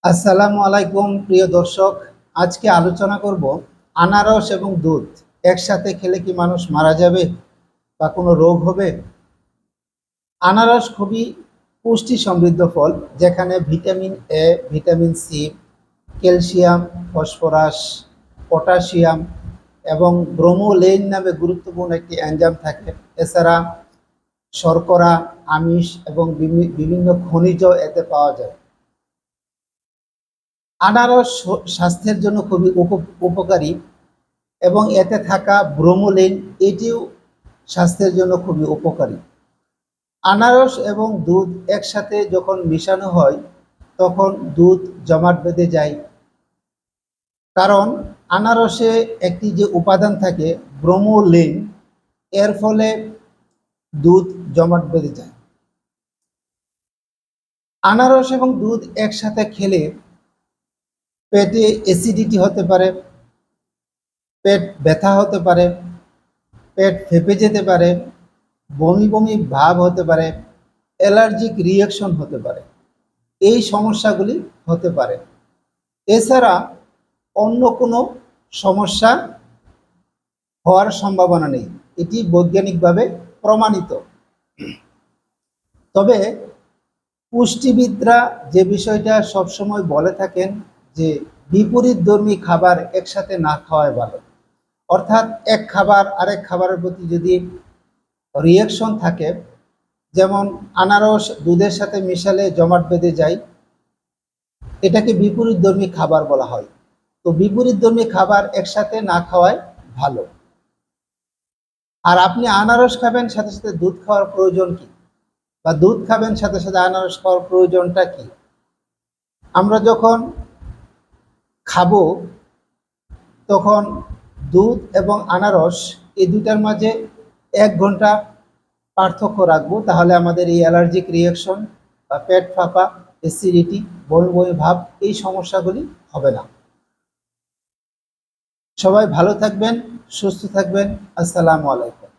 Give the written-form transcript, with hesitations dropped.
আসসালামু আলাইকুম প্রিয় দর্শক। আজকে আলোচনা করব আনারস এবং দুধ একসাথে খেলে কি মানুষ মারা যাবে বা কোনো রোগ হবে। আনারস খুবই পুষ্টি সমৃদ্ধ ফল, যেখানে vitamin A, vitamin C, calcium, phosphorus, potassium এবং ব্রোমোলেইন নামে গুরুত্বপূর্ণ একটি এনজাইম থাকে। এছাড়া শর্করা, আমিষ এবং বিভিন্ন খনিজ এতে পাওয়া যায়। আনারস স্বাস্থ্যের জন্য খুবই উপকারী এবং এতে থাকা ব্রোমোলিন এটিও স্বাস্থ্যের জন্য খুবই উপকারী। আনারস এবং দুধ একসাথে যখন মিশানো হয় তখন দুধ জমাট বেঁধে যায়, কারণ আনারসে একটি যে উপাদান থাকে ব্রোমোলিন, এর ফলে দুধ জমাট বেঁধে যায়। আনারস এবং দুধ একসাথে খেলে পেটে অ্যাসিডিটি হতে পারে, পেট ব্যথা হতে পারে, পেট ফেঁপে যেতে পারে, বমি বমি ভাব হতে পারে, অ্যালার্জিক রিয়াকশন হতে পারে, এই সমস্যাগুলি হতে পারে। এছাড়া অন্য কোনো সমস্যা হওয়ার সম্ভাবনা নেই, এটি বৈজ্ঞানিকভাবে প্রমাণিত। তবে পুষ্টিবিদরা যে বিষয়টা সবসময় বলে থাকেন যে বিপরীতধর্মী খাবার একসাথে না খাওয়াই ভালো। অর্থাৎ এক খাবার আরেক খাবারের প্রতি যদি রিয়াকশন থাকে, যেমন আনারস দুধের সাথে মিশালে জমাট বেঁধে যায়, এটাকে বিপরীতধর্মী খাবার বলা হয়। তো বিপরীতধর্মী খাবার একসাথে না খাওয়াই ভালো। আর আপনি আনারস খাবেন সাথে সাথে দুধ খাওয়ার প্রয়োজন কি, বা দুধ খাবেন সাথে সাথে আনারস খাওয়ার প্রয়োজনটা কি? আমরা যখন খাবো তখন দুধ এবং আনারস এই দুটার মাঝে 1 ঘন্টা পার্থক্য রাখবো, তাহলে আমাদের এই অ্যালার্জিক রিয়াকশন বা পেট ফাঁপা, অ্যাসিডিটি, বমি বমি ভাব এই সমস্যাগুলি হবে না। সবাই ভালো থাকবেন, সুস্থ থাকবেন। আসসালামু আলাইকুম।